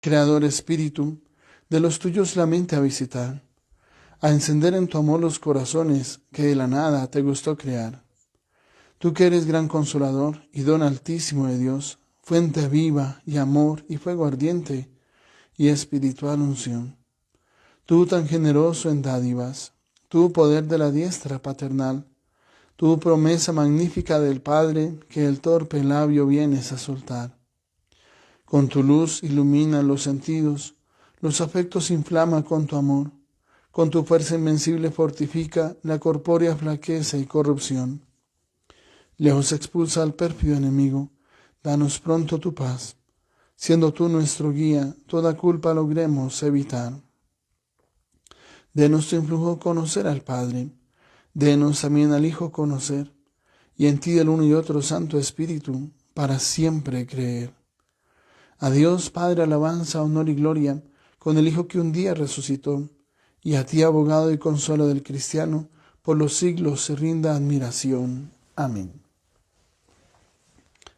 Creador Espíritu, de los tuyos la mente a visitar, a encender en tu amor los corazones que de la nada te gustó crear. Tú que eres gran consolador y don altísimo de Dios, fuente viva y amor y fuego ardiente y espiritual unción. Tú tan generoso en dádivas, tú poder de la diestra paternal, tú promesa magnífica del Padre que el torpe labio vienes a soltar. Con tu luz ilumina los sentidos, los afectos inflama con tu amor, con tu fuerza invencible fortifica la corpórea flaqueza y corrupción. Lejos expulsa al pérfido enemigo, danos pronto tu paz. Siendo tú nuestro guía, toda culpa logremos evitar. Denos tu influjo conocer al Padre, denos también al Hijo conocer, y en ti del uno y otro Santo Espíritu, para siempre creer. A Dios Padre alabanza, honor y gloria, con el Hijo que un día resucitó, y a ti, abogado y consuelo del cristiano, por los siglos se rinda admiración. Amén.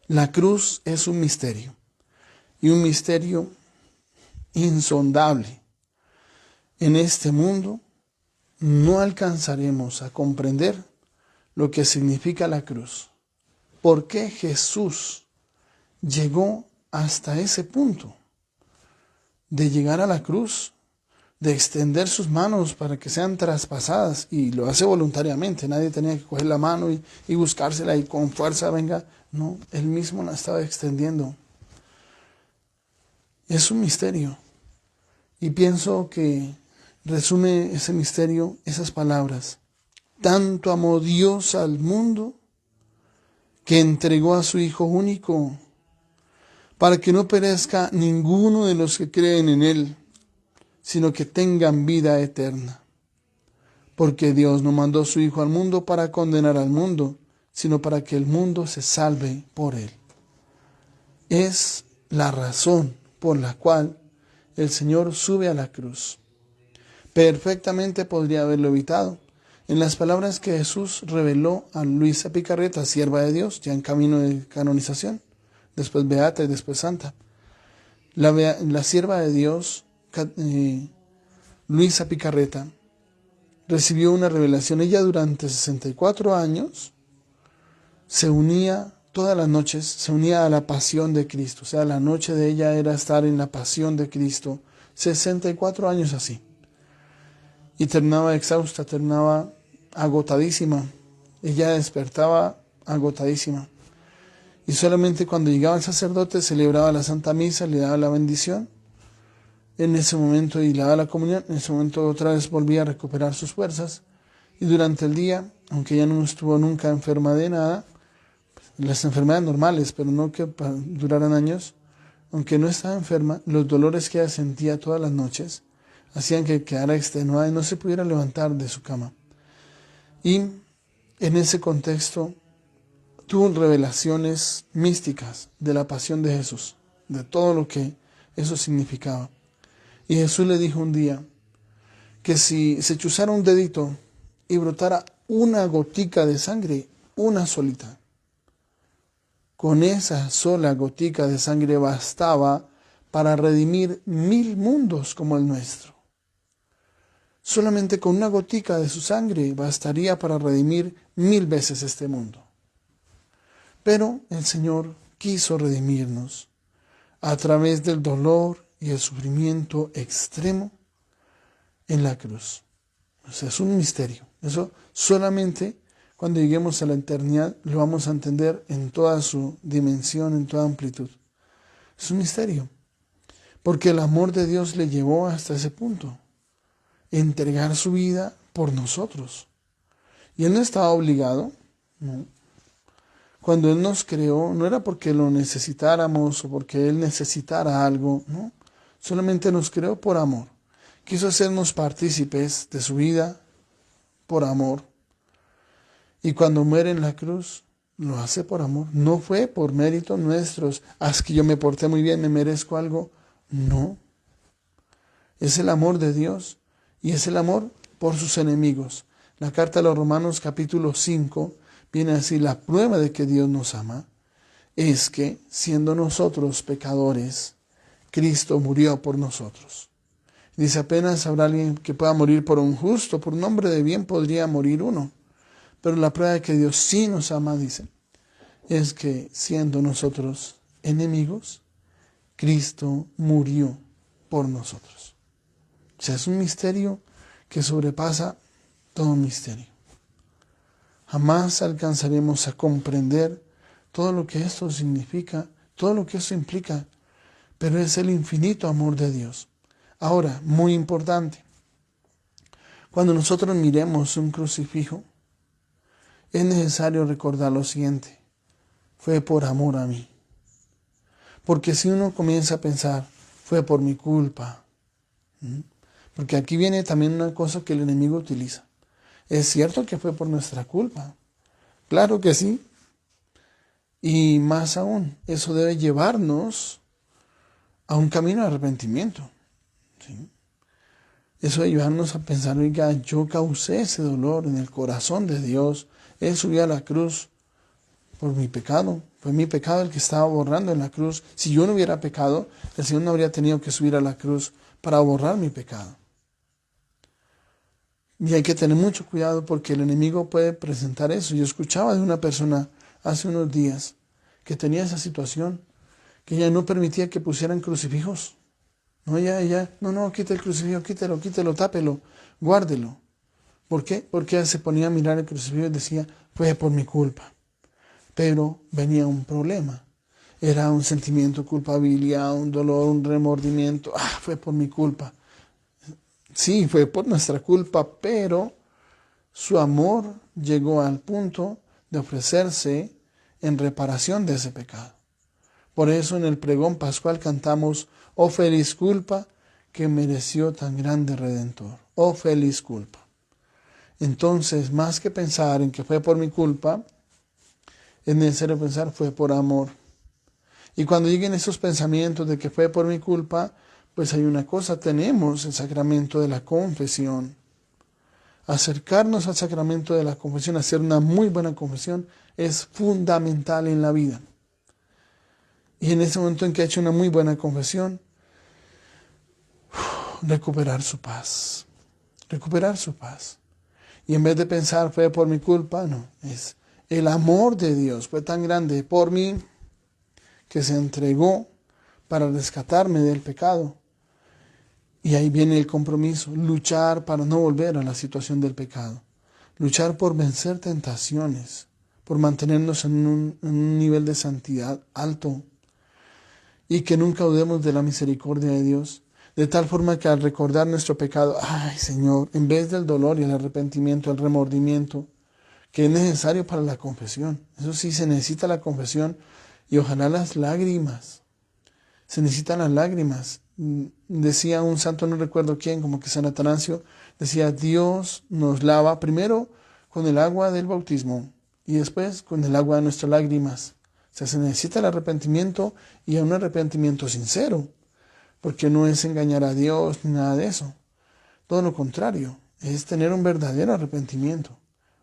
La cruz es un misterio, y un misterio insondable. En este mundo no alcanzaremos a comprender lo que significa la cruz. ¿Por qué Jesús llegó hasta ese punto de llegar a la cruz, de extender sus manos para que sean traspasadas? Y lo hace voluntariamente, nadie tenía que coger la mano y buscársela y con fuerza venga. No, él mismo la estaba extendiendo. Es un misterio. Y pienso que resume ese misterio esas palabras. Tanto amó Dios al mundo que entregó a su Hijo único para que no perezca ninguno de los que creen en Él, sino que tengan vida eterna. Porque Dios no mandó a su Hijo al mundo para condenar al mundo, sino para que el mundo se salve por Él. Es la razón por la cual el Señor sube a la cruz. Perfectamente podría haberlo evitado. En las palabras que Jesús reveló a Luisa Picarreta, sierva de Dios, ya en camino de canonización, después beata y después santa. La sierva de Dios, Luisa Picarreta, recibió una revelación. Ella durante 64 años se unía todas las noches, se unía a la pasión de Cristo. O sea, la noche de ella era estar en la pasión de Cristo. 64 años así. Y terminaba exhausta, terminaba agotadísima. Ella despertaba agotadísima. Y solamente cuando llegaba el sacerdote celebraba la Santa Misa, le daba la bendición. En ese momento, y le daba la comunión, en ese momento otra vez volvía a recuperar sus fuerzas. Y durante el día, aunque ella no estuvo nunca enferma de nada, las enfermedades normales, pero no que duraran años, aunque no estaba enferma, los dolores que ella sentía todas las noches hacían que quedara extenuada y no se pudiera levantar de su cama. Y en ese contexto tuvo revelaciones místicas de la pasión de Jesús, de todo lo que eso significaba. Y Jesús le dijo un día que si se chuzara un dedito y brotara una gotica de sangre, una solita, con esa sola gotica de sangre bastaba para redimir 1000 mundos como el nuestro. Solamente con una gotica de su sangre bastaría para redimir 1000 veces este mundo. Pero el Señor quiso redimirnos a través del dolor y el sufrimiento extremo en la cruz. O sea, es un misterio. Eso solamente cuando lleguemos a la eternidad lo vamos a entender en toda su dimensión, en toda amplitud. Es un misterio. Porque el amor de Dios le llevó hasta ese punto. Entregar su vida por nosotros. Y Él no estaba obligado, no. Cuando Él nos creó, no era porque lo necesitáramos o porque Él necesitara algo, no. Solamente nos creó por amor. Quiso hacernos partícipes de su vida por amor. Y cuando muere en la cruz, lo hace por amor. No fue por méritos nuestros. Es que yo me porté muy bien, me merezco algo. No. Es el amor de Dios. Y es el amor por sus enemigos. La carta a los Romanos capítulo 5 viene a decir: la prueba de que Dios nos ama es que, siendo nosotros pecadores, Cristo murió por nosotros. Dice, apenas habrá alguien que pueda morir por un justo, por un hombre de bien podría morir uno. Pero la prueba de que Dios sí nos ama, dice, es que siendo nosotros enemigos, Cristo murió por nosotros. O sea, es un misterio que sobrepasa todo misterio. Jamás alcanzaremos a comprender todo lo que esto significa, todo lo que esto implica, pero es el infinito amor de Dios. Ahora, muy importante, cuando nosotros miremos un crucifijo, es necesario recordar lo siguiente: fue por amor a mí. Porque si uno comienza a pensar, fue por mi culpa, porque aquí viene también una cosa que el enemigo utiliza. Es cierto que fue por nuestra culpa, claro que sí, y más aún, eso debe llevarnos a un camino de arrepentimiento, ¿sí? Eso debe llevarnos a pensar, oiga, yo causé ese dolor en el corazón de Dios, Él subió a la cruz por mi pecado, fue mi pecado el que estaba borrando en la cruz. Si yo no hubiera pecado, el Señor no habría tenido que subir a la cruz para borrar mi pecado. Y hay que tener mucho cuidado porque el enemigo puede presentar eso. Yo escuchaba de una persona hace unos días que tenía esa situación, que ella no permitía que pusieran crucifijos. No, no, quite el crucifijo, quítelo, tápelo, guárdelo. ¿Por qué? Porque ella se ponía a mirar el crucifijo y decía, fue por mi culpa. Pero venía un problema. Era un sentimiento de culpabilidad, un dolor, un remordimiento. Fue por mi culpa. Sí, fue por nuestra culpa, pero su amor llegó al punto de ofrecerse en reparación de ese pecado. Por eso en el pregón pascual cantamos, oh feliz culpa que mereció tan grande Redentor. Oh feliz culpa. Entonces, más que pensar en que fue por mi culpa, es necesario pensar fue por amor. Y cuando lleguen esos pensamientos de que fue por mi culpa, pues hay una cosa, tenemos el sacramento de la confesión. Acercarnos al sacramento de la confesión, hacer una muy buena confesión, es fundamental en la vida. Y en ese momento en que ha hecho una muy buena confesión, recuperar su paz. Recuperar su paz. Y en vez de pensar fue por mi culpa, no, es el amor de Dios fue tan grande por mí que se entregó para rescatarme del pecado. Y ahí viene el compromiso, luchar para no volver a la situación del pecado. Luchar por vencer tentaciones, por mantenernos en un nivel de santidad alto. Y que nunca dudemos de la misericordia de Dios. De tal forma que al recordar nuestro pecado, ay Señor, en vez del dolor y el arrepentimiento, el remordimiento, que es necesario para la confesión. Eso sí, se necesita la confesión y ojalá las lágrimas. Se necesitan las lágrimas. Decía un santo, no recuerdo quién, como que San Atanasio, decía, Dios nos lava primero con el agua del bautismo y después con el agua de nuestras lágrimas. O sea, se necesita el arrepentimiento y un arrepentimiento sincero, porque no es engañar a Dios ni nada de eso. Todo lo contrario, es tener un verdadero arrepentimiento,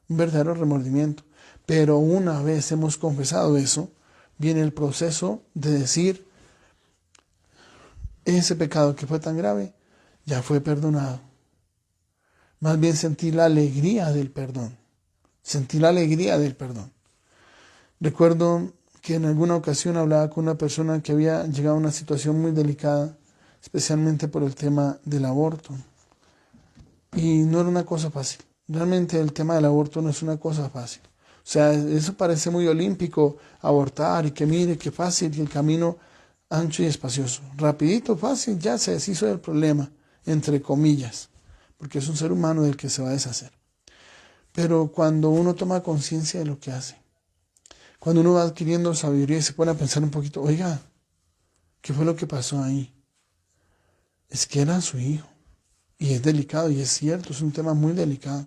un verdadero remordimiento. Pero una vez hemos confesado eso, viene el proceso de decir, ese pecado que fue tan grave, ya fue perdonado. Más bien sentí la alegría del perdón. Sentí la alegría del perdón. Recuerdo que en alguna ocasión hablaba con una persona que había llegado a una situación muy delicada, especialmente por el tema del aborto. Y no era una cosa fácil. Realmente el tema del aborto no es una cosa fácil. O sea, eso parece muy olímpico, abortar y que mire qué fácil y el camino ancho y espacioso. Rapidito, fácil, ya se deshizo del problema, entre comillas, porque es un ser humano del que se va a deshacer. Pero cuando uno toma conciencia de lo que hace, cuando uno va adquiriendo sabiduría y se pone a pensar un poquito, oiga, ¿qué fue lo que pasó ahí? Es que era su hijo. Y es delicado, y es cierto, es un tema muy delicado.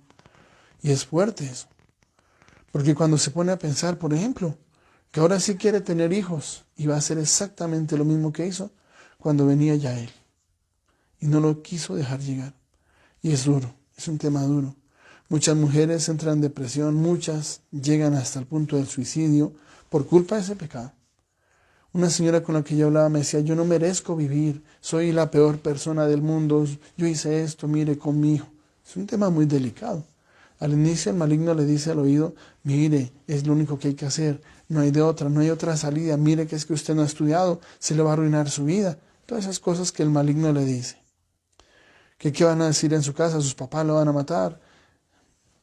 Y es fuerte eso. Porque cuando se pone a pensar, por ejemplo, que ahora sí quiere tener hijos, y va a hacer exactamente lo mismo que hizo cuando venía ya él. Y no lo quiso dejar llegar. Y es duro, es un tema duro. Muchas mujeres entran en depresión, muchas llegan hasta el punto del suicidio por culpa de ese pecado. Una señora con la que yo hablaba me decía, yo no merezco vivir, soy la peor persona del mundo, yo hice esto, mire con mi hijo. Es un tema muy delicado. Al inicio el maligno le dice al oído, mire, es lo único que hay que hacer, no hay de otra, no hay otra salida, mire que es que usted no ha estudiado, se le va a arruinar su vida. Todas esas cosas que el maligno le dice. Que qué van a decir en su casa, sus papás lo van a matar.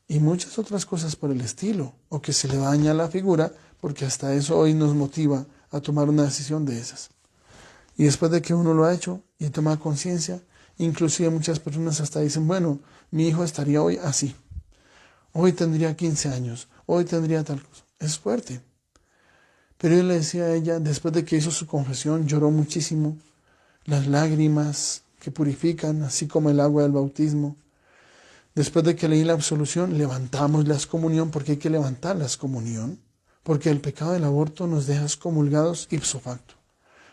Y muchas otras cosas por el estilo. O que se le daña la figura, porque hasta eso hoy nos motiva a tomar una decisión de esas. Y después de que uno lo ha hecho y toma conciencia, inclusive muchas personas hasta dicen, bueno, mi hijo estaría hoy así. Hoy tendría 15 años, hoy tendría tal cosa. Es fuerte. Pero yo le decía a ella, después de que hizo su confesión, lloró muchísimo. Las lágrimas que purifican, así como el agua del bautismo. Después de que leí la absolución, levantamos la excomunión, porque hay que levantar la excomunión, porque el pecado del aborto nos deja excomulgados ipso facto.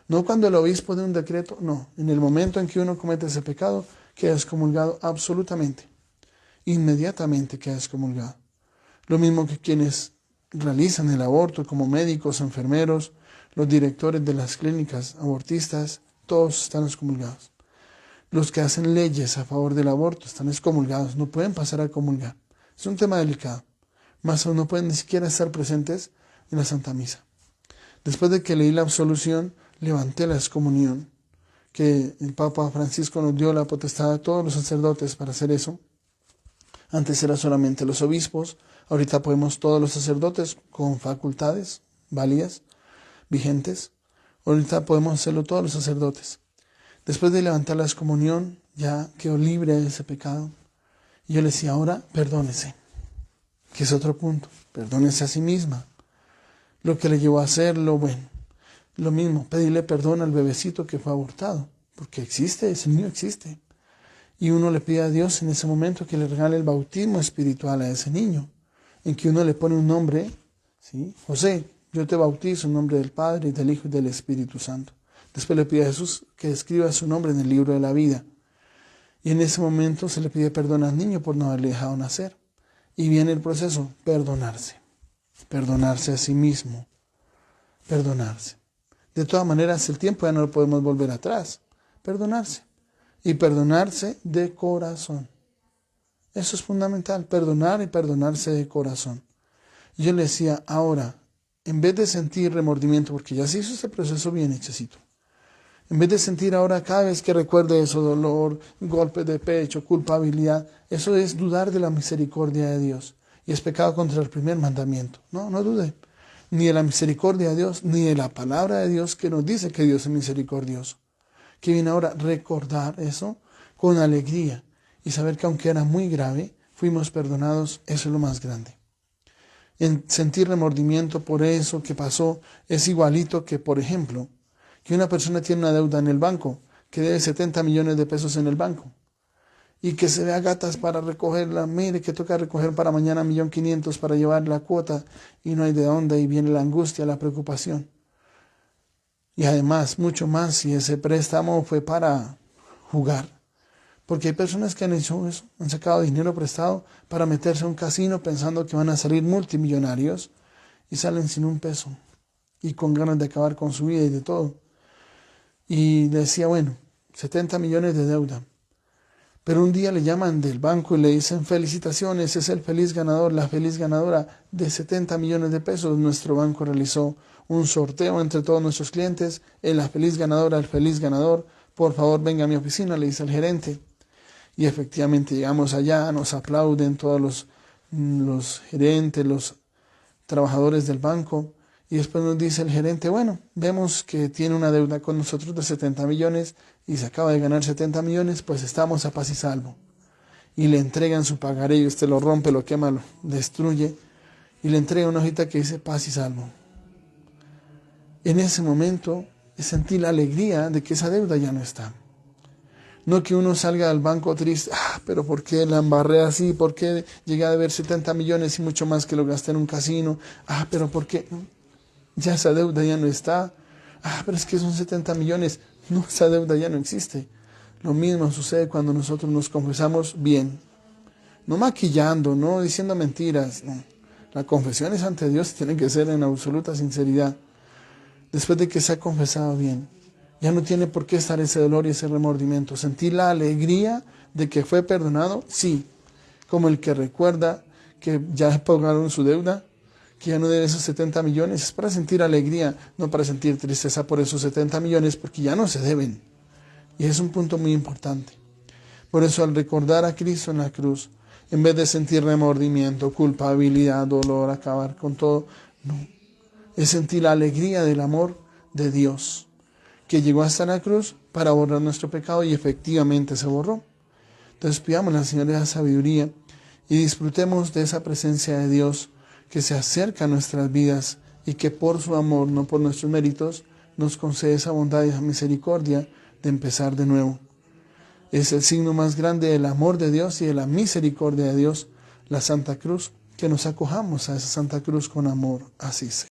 No cuando el obispo dé un decreto, no. En el momento en que uno comete ese pecado, queda excomulgado absolutamente. Inmediatamente queda excomulgado. Lo mismo que quienes realizan el aborto, como médicos, enfermeros, los directores de las clínicas abortistas, todos están excomulgados. Los que hacen leyes a favor del aborto están excomulgados, no pueden pasar a comulgar. Es un tema delicado. Más aún no pueden ni siquiera estar presentes en la Santa Misa. Después de que leí la absolución, levanté la excomunión, que el Papa Francisco nos dio la potestad a todos los sacerdotes para hacer eso. Antes era solamente los obispos, ahorita podemos todos los sacerdotes con facultades válidas, vigentes. Ahorita podemos hacerlo todos los sacerdotes. Después de levantar la excomunión, ya quedó libre de ese pecado. Y yo le decía, ahora perdónese, que es otro punto, perdónese a sí misma. Lo que le llevó a hacerlo, bueno, lo mismo, pedirle perdón al bebecito que fue abortado, porque existe, ese niño existe. Y uno le pide a Dios en ese momento que le regale el bautismo espiritual a ese niño, en que uno le pone un nombre, ¿sí? José, yo te bautizo en nombre del Padre, y del Hijo y del Espíritu Santo. Después le pide a Jesús que escriba su nombre en el libro de la vida. Y en ese momento se le pide perdón al niño por no haberle dejado nacer. Y viene el proceso, perdonarse. Perdonarse a sí mismo. Perdonarse. De todas maneras, el tiempo ya no lo podemos volver atrás. Perdonarse. Y perdonarse de corazón. Eso es fundamental, perdonar y perdonarse de corazón. Yo le decía, ahora, en vez de sentir remordimiento, porque ya se hizo este proceso bien hechecito, en vez de sentir ahora cada vez que recuerde eso, dolor, golpe de pecho, culpabilidad, eso es dudar de la misericordia de Dios. Y es pecado contra el primer mandamiento. No dude. Ni de la misericordia de Dios, ni de la palabra de Dios que nos dice que Dios es misericordioso. Que viene ahora recordar eso con alegría y saber que aunque era muy grave, fuimos perdonados, eso es lo más grande. En sentir remordimiento por eso que pasó es igualito que, por ejemplo, que una persona tiene una deuda en el banco, que debe 70 millones de pesos en el banco, y que se vea gatas para recogerla, mire que toca recoger para mañana 1.500.000 para llevar la cuota, y no hay de dónde, y viene la angustia, la preocupación. Y además, mucho más si ese préstamo fue para jugar. Porque hay personas que han hecho eso, han sacado dinero prestado para meterse a un casino pensando que van a salir multimillonarios y salen sin un peso y con ganas de acabar con su vida y de todo. Y decía, bueno, 70 millones de deuda. Pero un día le llaman del banco y le dicen, felicitaciones, es el feliz ganador, la feliz ganadora de 70 millones de pesos. Nuestro banco realizó un sorteo entre todos nuestros clientes, la feliz ganadora, el feliz ganador, por favor venga a mi oficina, le dice el gerente. Y efectivamente llegamos allá, nos aplauden todos los gerentes, los trabajadores del banco. Y después nos dice el gerente, bueno, vemos que tiene una deuda con nosotros de 70 millones y se acaba de ganar 70 millones, pues estamos a paz y salvo. Y le entregan su pagaré y usted lo rompe, lo quema, lo destruye. Y le entrega una hojita que dice paz y salvo. En ese momento sentí la alegría de que esa deuda ya no está. No que uno salga del banco triste, pero ¿por qué la embarré así? ¿Por qué llegué a deber 70 millones y mucho más que lo gasté en un casino? Pero ¿por qué? Ya esa deuda ya no está. Pero es que son 70 millones. No, esa deuda ya no existe. Lo mismo sucede cuando nosotros nos confesamos bien. No maquillando, no diciendo mentiras. No. La confesión es ante Dios, tiene que ser en absoluta sinceridad. después de que se ha confesado bien. Ya no tiene por qué estar ese dolor y ese remordimiento. Sentir la alegría de que fue perdonado, sí, como el que recuerda que ya pagaron su deuda, que ya no debe esos 70 millones, es para sentir alegría, no para sentir tristeza por esos 70 millones, porque ya no se deben. Y es un punto muy importante. Por eso, al recordar a Cristo en la cruz, en vez de sentir remordimiento, culpabilidad, dolor, acabar con todo, no, es sentir la alegría del amor de Dios, que llegó hasta la cruz para borrar nuestro pecado y efectivamente se borró. Entonces pidamos al Señor esa sabiduría y disfrutemos de esa presencia de Dios que se acerca a nuestras vidas y que por su amor, no por nuestros méritos, nos concede esa bondad y esa misericordia de empezar de nuevo. Es el signo más grande del amor de Dios y de la misericordia de Dios, la Santa Cruz, que nos acojamos a esa Santa Cruz con amor, así sea.